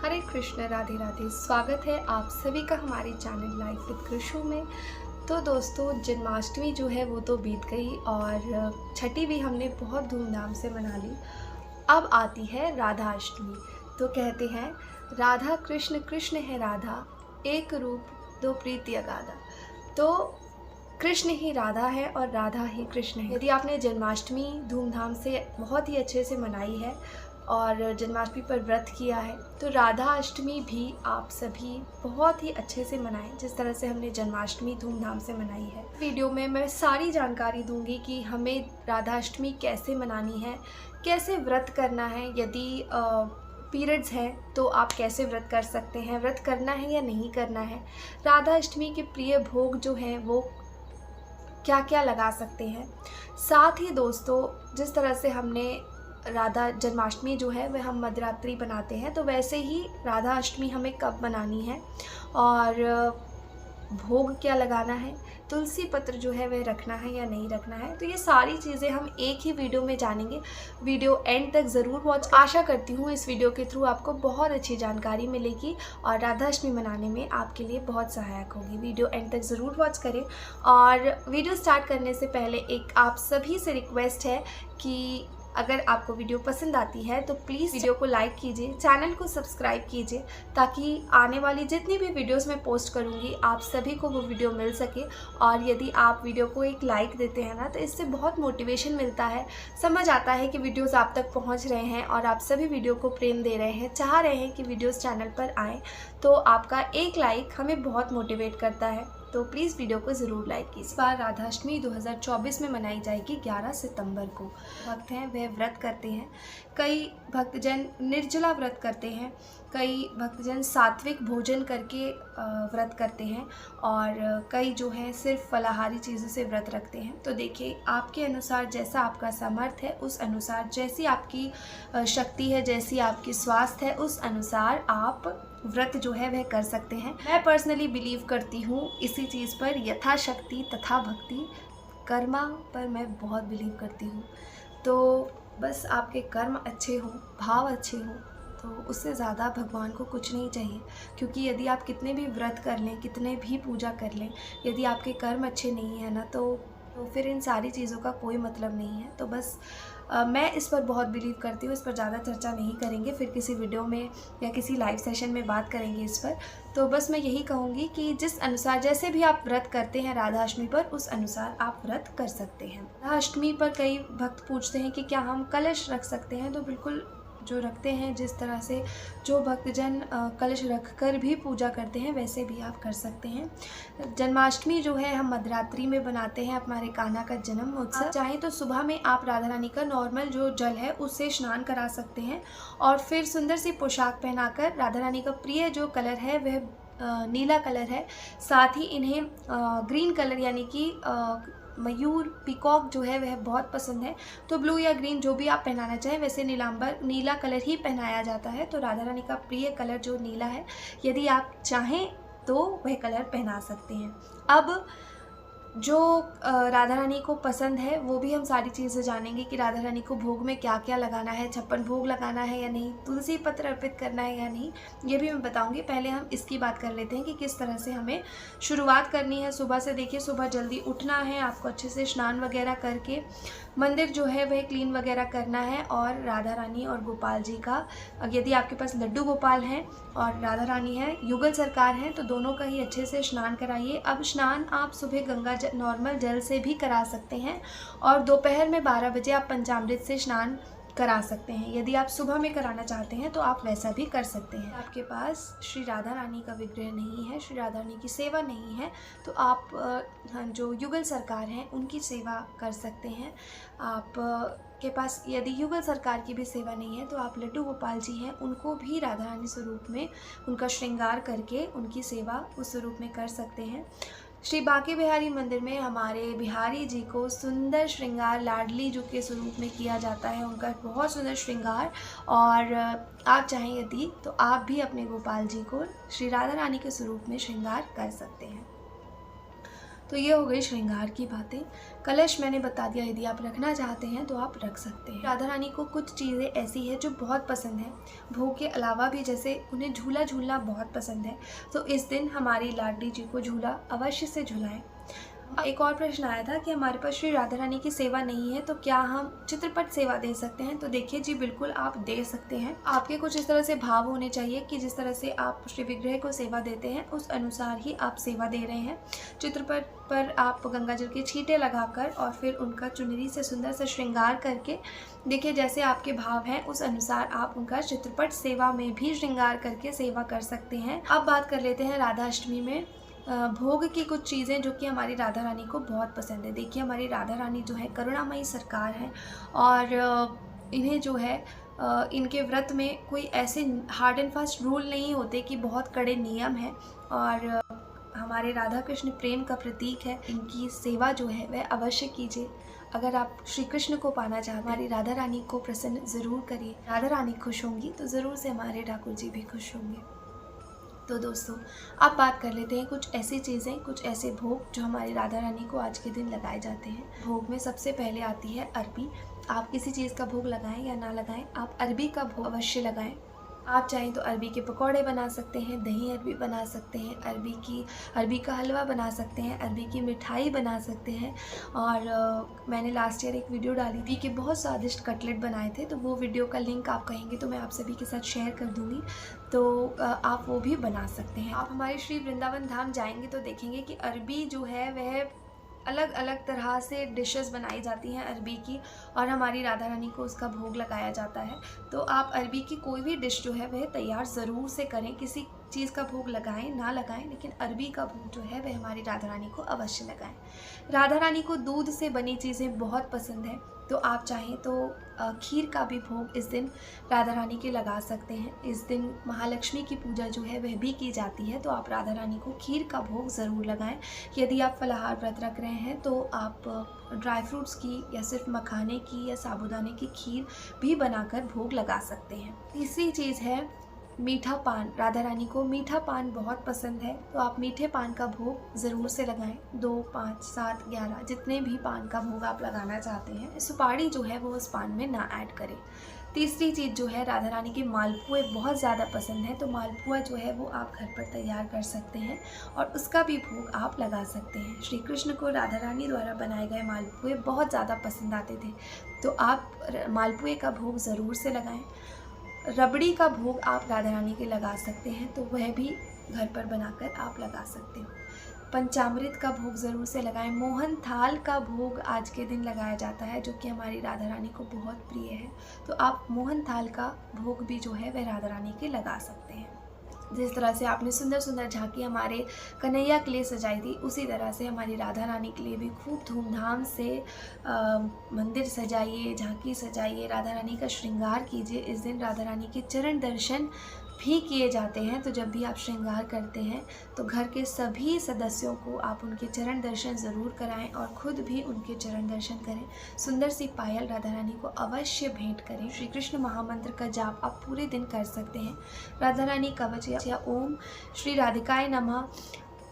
हरे कृष्ण, राधे राधे। स्वागत है आप सभी का हमारे चैनल लाइफ विद कृष्ण में। तो दोस्तों, जन्माष्टमी जो है वो तो बीत गई और छठी भी हमने बहुत धूमधाम से मना ली। अब आती है राधा अष्टमी। तो कहते हैं राधा कृष्ण, कृष्ण है राधा, एक रूप दो प्रीति अगाधा। तो कृष्ण ही राधा है और राधा ही कृष्ण है। यदि आपने जन्माष्टमी धूमधाम से बहुत ही अच्छे से मनाई है और जन्माष्टमी पर व्रत किया है, तो राधा अष्टमी भी आप सभी बहुत ही अच्छे से मनाएं जिस तरह से हमने जन्माष्टमी धूमधाम से मनाई है। वीडियो में मैं सारी जानकारी दूंगी कि हमें राधा अष्टमी कैसे मनानी है, कैसे व्रत करना है, यदि पीरियड्स हैं तो आप कैसे व्रत कर सकते हैं, व्रत करना है या नहीं करना है, राधा अष्टमी के प्रिय भोग जो हैं वो क्या क्या लगा सकते हैं। साथ ही दोस्तों, जिस तरह से हमने राधा जन्माष्टमी जो है वह हम मध्यरात्रि बनाते हैं, तो वैसे ही राधा अष्टमी हमें कब मनानी है और भोग क्या लगाना है, तुलसी पत्र जो है वह रखना है या नहीं रखना है, तो ये सारी चीज़ें हम एक ही वीडियो में जानेंगे। वीडियो एंड तक ज़रूर वॉच। आशा करती हूँ इस वीडियो के थ्रू आपको बहुत अच्छी जानकारी मिलेगी और राधा अष्टमी मनाने में आपके लिए बहुत सहायक होगी। वीडियो एंड तक ज़रूर वॉच करें। और वीडियो स्टार्ट करने से पहले एक आप सभी से रिक्वेस्ट है कि अगर आपको वीडियो पसंद आती है तो प्लीज़ वीडियो को लाइक कीजिए, चैनल को सब्सक्राइब कीजिए, ताकि आने वाली जितनी भी वीडियोस मैं पोस्ट करूँगी आप सभी को वो वीडियो मिल सके। और यदि आप वीडियो को एक लाइक देते हैं ना, तो इससे बहुत मोटिवेशन मिलता है, समझ आता है कि वीडियोस आप तक पहुंच रहे हैं और आप सभी वीडियो को प्रेम दे रहे हैं, चाह रहे हैं कि वीडियोस चैनल पर आएँ। तो आपका एक लाइक हमें बहुत मोटिवेट करता है, तो प्लीज़ वीडियो को ज़रूर लाइक कीजिए। इस बार राधा अष्टमी 2024 में मनाई जाएगी 11 सितंबर को। भक्त हैं वह व्रत करते हैं, कई भक्तजन निर्जला व्रत करते हैं, कई भक्तजन सात्विक भोजन करके व्रत करते हैं और कई जो हैं सिर्फ फलाहारी चीज़ों से व्रत रखते हैं। तो देखिए, आपके अनुसार जैसा आपका सामर्थ्य है उस अनुसार, जैसी आपकी शक्ति है, जैसी आपकी स्वास्थ्य है, उस अनुसार आप व्रत जो है वह कर सकते हैं। मैं पर्सनली बिलीव करती हूँ इसी चीज़ पर, यथाशक्ति तथा भक्ति, कर्मा पर मैं बहुत बिलीव करती हूँ। तो बस आपके कर्म अच्छे हों, भाव अच्छे हों, तो उससे ज़्यादा भगवान को कुछ नहीं चाहिए। क्योंकि यदि आप कितने भी व्रत कर लें, कितने भी पूजा कर लें, यदि आपके कर्म अच्छे नहीं है ना, तो फिर इन सारी चीज़ों का कोई मतलब नहीं है। तो बस मैं इस पर बहुत बिलीव करती हूँ। इस पर ज़्यादा चर्चा नहीं करेंगे, फिर किसी वीडियो में या किसी लाइव सेशन में बात करेंगे इस पर। तो बस मैं यही कहूँगी कि जिस अनुसार जैसे भी आप व्रत करते हैं राधा अष्टमी पर, उस अनुसार आप व्रत कर सकते हैं। राधा अष्टमी पर कई भक्त पूछते हैं कि क्या हम कलश रख सकते हैं, तो बिल्कुल जो रखते हैं, जिस तरह से जो भक्तजन कलश रखकर भी पूजा करते हैं वैसे भी आप कर सकते हैं। जन्माष्टमी जो है हम मध्यरात्रि में बनाते हैं, हमारे कान्हा का जन्म उत्सव। चाहें तो सुबह में आप राधा रानी का नॉर्मल जो जल है उससे स्नान करा सकते हैं और फिर सुंदर सी पोशाक पहनाकर, राधा रानी का प्रिय जो कलर है वह नीला कलर है, साथ ही इन्हें ग्रीन कलर यानी कि मयूर, पीकॉक जो है वह बहुत पसंद है, तो ब्लू या ग्रीन जो भी आप पहनाना चाहें, वैसे नीलांबर नीला कलर ही पहनाया जाता है। तो राधा रानी का प्रिय कलर जो नीला है, यदि आप चाहें तो वह कलर पहना सकते हैं। अब जो राधा रानी को पसंद है वो भी हम सारी चीज़ें जानेंगे कि राधा रानी को भोग में क्या क्या लगाना है, 56 भोग लगाना है या नहीं, तुलसी पत्र अर्पित करना है या नहीं, ये भी मैं बताऊंगी। पहले हम इसकी बात कर लेते हैं कि किस तरह से हमें शुरुआत करनी है। सुबह से देखिए, सुबह जल्दी उठना है आपको, अच्छे से स्नान वगैरह करके मंदिर जो है वह क्लीन वगैरह करना है और राधा रानी और गोपाल जी का, यदि आपके पास लड्डू गोपाल हैं और राधा रानी है, युगल सरकार हैं, तो दोनों का ही अच्छे से स्नान कराइए। अब स्नान आप सुबह गंगा नॉर्मल जल से भी करा सकते हैं और दोपहर में 12 बजे आप पंचामृत से स्नान करा सकते हैं। यदि आप सुबह में कराना चाहते हैं तो आप वैसा भी कर सकते हैं। आपके पास श्री राधा रानी का विग्रह नहीं है, श्री राधा रानी की सेवा नहीं है, तो आप जो युगल सरकार हैं उनकी सेवा कर सकते हैं। आप के पास यदि युगल सरकार की भी सेवा नहीं है तो आप लड्डू गोपाल जी हैं, उनको भी राधा रानी स्वरूप में उनका श्रृंगार करके उनकी सेवा उस स्वरूप में कर सकते हैं। श्री बांके बिहारी मंदिर में हमारे बिहारी जी को सुंदर श्रृंगार लाडली जी के स्वरूप में किया जाता है, उनका बहुत सुंदर श्रृंगार। और आप चाहें यदि तो आप भी अपने गोपाल जी को श्री राधा रानी के स्वरूप में श्रृंगार कर सकते हैं। तो ये हो गई श्रृंगार की बातें। कलश मैंने बता दिया, यदि आप रखना चाहते हैं तो आप रख सकते हैं। राधा रानी को कुछ चीज़ें ऐसी है जो बहुत पसंद है, भोग के अलावा भी, जैसे उन्हें झूला झूलना बहुत पसंद है। तो इस दिन हमारी लाडली जी को झूला अवश्य से झुलाएं। एक और प्रश्न आया था कि हमारे पास श्री राधा रानी की सेवा नहीं है तो क्या हम चित्रपट सेवा दे सकते हैं। तो देखिए जी, बिल्कुल आप दे सकते हैं। आपके कुछ इस तरह से भाव होने चाहिए कि जिस तरह से आप श्री विग्रह को सेवा देते हैं उस अनुसार ही आप सेवा दे रहे हैं। चित्रपट पर आप गंगा जल के छींटे लगाकर और फिर उनका चुनरी से सुंदर सा श्रृंगार करके, देखिए जैसे आपके भाव हैं उस अनुसार आप उनका चित्रपट सेवा में भी श्रृंगार करके सेवा कर सकते हैं। अब बात कर लेते हैं राधा अष्टमी में भोग की कुछ चीज़ें जो कि हमारी राधा रानी को बहुत पसंद है। देखिए हमारी राधा रानी जो है करुणामयी सरकार है और इन्हें जो है इनके व्रत में कोई ऐसे हार्ड एंड फास्ट रूल नहीं होते कि बहुत कड़े नियम हैं, और हमारे राधा कृष्ण प्रेम का प्रतीक है। इनकी सेवा जो है वह अवश्य कीजिए। अगर आप श्री कृष्ण को पाना चाहते हैं, हमारी राधा रानी को प्रसन्न ज़रूर करिए। राधा रानी खुश होंगी तो ज़रूर से हमारे ठाकुर जी भी खुश होंगे। तो दोस्तों, आप बात कर लेते हैं कुछ ऐसी चीज़ें, कुछ ऐसे भोग जो हमारी राधा रानी को आज के दिन लगाए जाते हैं। भोग में सबसे पहले आती है अरबी। आप किसी चीज़ का भोग लगाएं या ना लगाएं, आप अरबी का भोग अवश्य लगाएं। आप चाहें तो अरबी के पकौड़े बना सकते हैं, दही अरबी बना सकते हैं, अरबी का हलवा बना सकते हैं, अरबी की मिठाई बना सकते हैं। और मैंने लास्ट ईयर एक वीडियो डाली थी कि बहुत स्वादिष्ट कटलेट बनाए थे, तो वो वीडियो का लिंक आप कहेंगे तो मैं आप सभी के साथ शेयर कर दूँगी, तो आप वो भी बना सकते हैं। आप हमारे श्री वृंदावन धाम जाएंगे तो देखेंगे कि अरबी जो है वह अलग अलग तरह से डिशेस बनाई जाती हैं अरबी की, और हमारी राधा रानी को उसका भोग लगाया जाता है। तो आप अरबी की कोई भी डिश जो है वह तैयार ज़रूर से करें। किसी चीज़ का भोग लगाएं ना लगाएं, लेकिन अरबी का भोग जो है वह हमारी राधा रानी को अवश्य लगाएं। राधा रानी को दूध से बनी चीज़ें बहुत पसंद है, तो आप चाहें तो खीर का भी भोग इस दिन राधा रानी के लगा सकते हैं। इस दिन महालक्ष्मी की पूजा जो है वह भी की जाती है, तो आप राधा रानी को खीर का भोग ज़रूर लगाएं। यदि आप फलाहार व्रत रख रहे हैं तो आप ड्राई फ्रूट्स की या सिर्फ मखाने की या साबूदाने की खीर भी बनाकर भोग लगा सकते हैं। तीसरी चीज़ है मीठा पान। राधा रानी को मीठा पान बहुत पसंद है, तो आप मीठे पान का भोग ज़रूर से लगाएं। 2, 5, 7, 11 जितने भी पान का भोग आप लगाना चाहते हैं, सुपारी जो है वो उस पान में ना ऐड करें। तीसरी चीज़ जो है, राधा रानी के मालपुए बहुत ज़्यादा पसंद है, तो मालपुआ जो है वो आप घर पर तैयार कर सकते हैं और उसका भी भोग आप लगा सकते हैं। श्री कृष्ण को राधा रानी द्वारा बनाए गए मालपुए बहुत ज़्यादा पसंद आते थे, तो आप मालपुए का भोग ज़रूर से लगाएं। रबड़ी का भोग आप राधा रानी के लगा सकते हैं, तो वह भी घर पर बनाकर आप लगा सकते हो। पंचामृत का भोग ज़रूर से लगाएं। मोहन थाल का भोग आज के दिन लगाया जाता है, जो कि हमारी राधा रानी को बहुत प्रिय है, तो आप मोहन थाल का भोग भी जो है वह राधा रानी के लगा सकते हैं। जिस तरह से आपने सुंदर सुंदर झांकी हमारे कन्हैया के लिए सजाई थी, उसी तरह से हमारी राधा रानी के लिए भी खूब धूमधाम से मंदिर सजाइए, झांकी सजाइए, राधा रानी का श्रृंगार कीजिए। इस दिन राधा रानी के चरण दर्शन भी किए जाते हैं, तो जब भी आप श्रृंगार करते हैं तो घर के सभी सदस्यों को आप उनके चरण दर्शन ज़रूर कराएं और ख़ुद भी उनके चरण दर्शन करें। सुंदर सी पायल राधा रानी को अवश्य भेंट करें। श्री कृष्ण महामंत्र का जाप आप पूरे दिन कर सकते हैं। राधा रानी कवच या ओम श्री राधिकाय नमः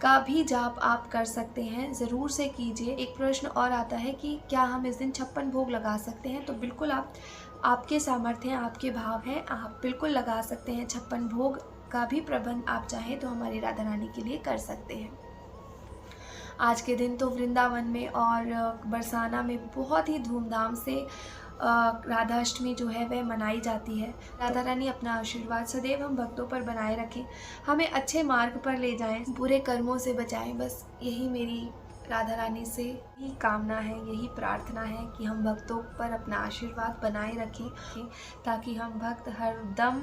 का भी जाप आप कर सकते हैं, ज़रूर से कीजिए। एक प्रश्न और आता है कि क्या हम इस दिन 56 भोग लगा सकते हैं, तो बिल्कुल आपके सामर्थ्य हैं, आपके भाव हैं, आप बिल्कुल लगा सकते हैं। 56 भोग का भी प्रबंध आप चाहें तो हमारी राधा रानी के लिए कर सकते हैं। आज के दिन तो वृंदावन में और बरसाना में बहुत ही धूमधाम से राधा अष्टमी जो है वह मनाई जाती है। राधा रानी अपना आशीर्वाद सदैव हम भक्तों पर बनाए रखें, हमें अच्छे मार्ग पर ले जाएं, बुरे कर्मों से बचाएं। बस यही मेरी राधा रानी से यही कामना है, यही प्रार्थना है कि हम भक्तों पर अपना आशीर्वाद बनाए रखें, ताकि हम भक्त हर दम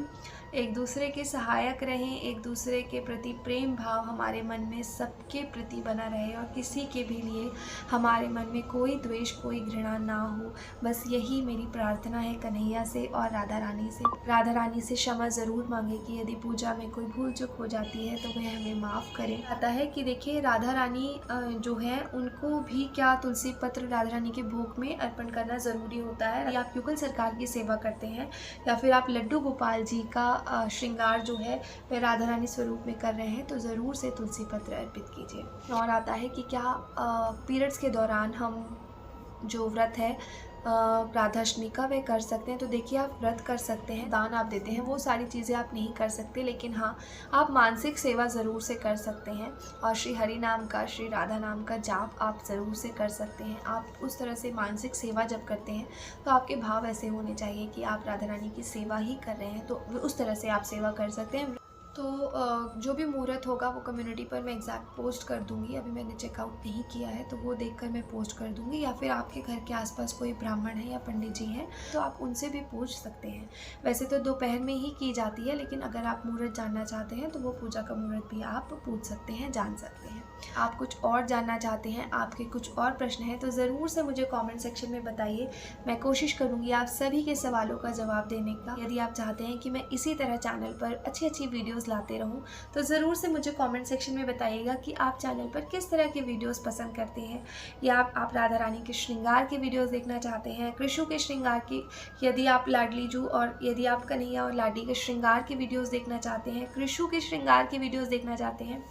एक दूसरे के सहायक रहें, एक दूसरे के प्रति प्रेम भाव हमारे मन में सबके प्रति बना रहे और किसी के भी लिए हमारे मन में कोई द्वेष, कोई घृणा ना हो। बस यही मेरी प्रार्थना है कन्हैया से और राधा रानी से। राधा रानी से क्षमा ज़रूर मांगे कि यदि पूजा में कोई भूल चूक हो जाती है तो वह हमें माफ़ करें। आता है कि देखिए राधा रानी जो है उनको भी क्या तुलसी पत्र राधा रानी के भोग में अर्पण करना ज़रूरी होता है। या आप युगल सरकार की सेवा करते हैं या फिर आप लड्डू गोपाल जी का श्रृंगार जो है वह राधा रानी स्वरूप में कर रहे हैं तो ज़रूर से तुलसी पत्र अर्पित कीजिए। और आता है कि क्या पीरियड्स के दौरान हम जो व्रत है राधाष्टमी का वह कर सकते हैं। तो देखिए, आप व्रत कर सकते हैं, दान आप देते हैं, वो सारी चीज़ें आप नहीं कर सकते, लेकिन हाँ आप मानसिक सेवा ज़रूर से कर सकते हैं। और श्री हरि नाम का, श्री राधा नाम का जाप आप ज़रूर से कर सकते हैं। आप उस तरह से मानसिक सेवा जब करते हैं तो आपके भाव ऐसे होने चाहिए कि आप राधा रानी की सेवा ही कर रहे हैं, तो उस तरह से आप सेवा कर सकते हैं। तो जो भी मुहूर्त होगा वो कम्युनिटी पर मैं एग्जैक्ट पोस्ट कर दूंगी। अभी मैंने चेकआउट नहीं किया है तो वो देखकर मैं पोस्ट कर दूंगी, या फिर आपके घर के आसपास कोई ब्राह्मण है या पंडित जी हैं तो आप उनसे भी पूछ सकते हैं। वैसे तो दोपहर में ही की जाती है, लेकिन अगर आप मुहूर्त जानना चाहते हैं तो वो पूजा का मुहूर्त भी आप पूछ सकते हैं, जान सकते हैं। आप कुछ और जानना चाहते हैं, आपके कुछ और प्रश्न हैं तो ज़रूर से मुझे कमेंट सेक्शन में बताइए। मैं कोशिश करूँगी आप सभी के सवालों का जवाब देने का। यदि आप चाहते हैं कि मैं इसी तरह चैनल पर अच्छी अच्छी वीडियोस लाते रहूं तो ज़रूर से मुझे कमेंट सेक्शन में बताइएगा कि आप चैनल पर किस तरह के वीडियोस पसंद करते हैं। या आप राधा रानी के श्रृंगार के वीडियोस देखना चाहते हैं, कृष्ण के श्रृंगार की, यदि आप लाडली जू और यदि आप कन्हैया और लाडी के श्रृंगार के वीडियोस देखना चाहते हैं, कृष्ण के श्रृंगार के वीडियोस देखना चाहते हैं।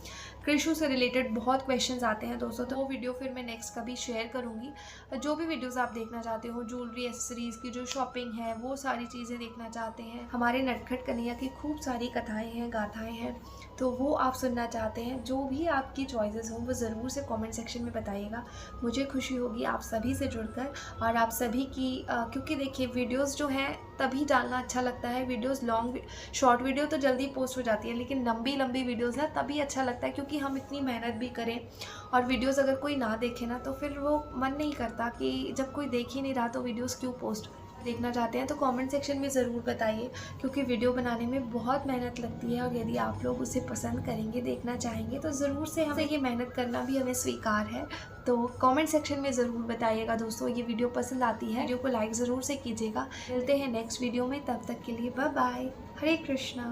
कृष्ण से रिलेटेड बहुत क्वेश्चंस आते हैं दोस्तों, तो वो वीडियो फिर मैं नेक्स्ट कभी शेयर करूँगी। जो भी वीडियोस आप देखना चाहते हो, ज्वेलरी एक्सेसरीज़ की जो शॉपिंग है वो सारी चीज़ें देखना चाहते हैं, हमारे नटखट कन्हैया की खूब सारी कथाएं हैं, गाथाएं हैं, तो वो आप सुनना चाहते हैं, जो भी आपकी चॉइसेस हों वो ज़रूर से कमेंट सेक्शन में बताइएगा। मुझे खुशी होगी आप सभी से जुड़कर और आप सभी की क्योंकि देखिए वीडियोस जो हैं तभी डालना अच्छा लगता है। वीडियोस लॉन्ग शॉर्ट वीडियो तो जल्दी पोस्ट हो जाती है, लेकिन लंबी लंबी वीडियोस ना तभी अच्छा लगता है, क्योंकि हम इतनी मेहनत भी करें और वीडियोस अगर कोई ना देखे ना तो फिर वो मन नहीं करता कि जब कोई देख ही नहीं रहा तो वीडियोस क्यों पोस्ट देखना चाहते हैं। तो कमेंट सेक्शन में ज़रूर बताइए, क्योंकि वीडियो बनाने में बहुत मेहनत लगती है और यदि आप लोग उसे पसंद करेंगे, देखना चाहेंगे तो ज़रूर से हमें ये मेहनत करना भी हमें स्वीकार है। तो कमेंट सेक्शन में ज़रूर बताइएगा दोस्तों, ये वीडियो पसंद आती है, वीडियो को लाइक ज़रूर से कीजिएगा। मिलते हैं नेक्स्ट वीडियो में, तब तक के लिए बाय बाय, हरे कृष्णा।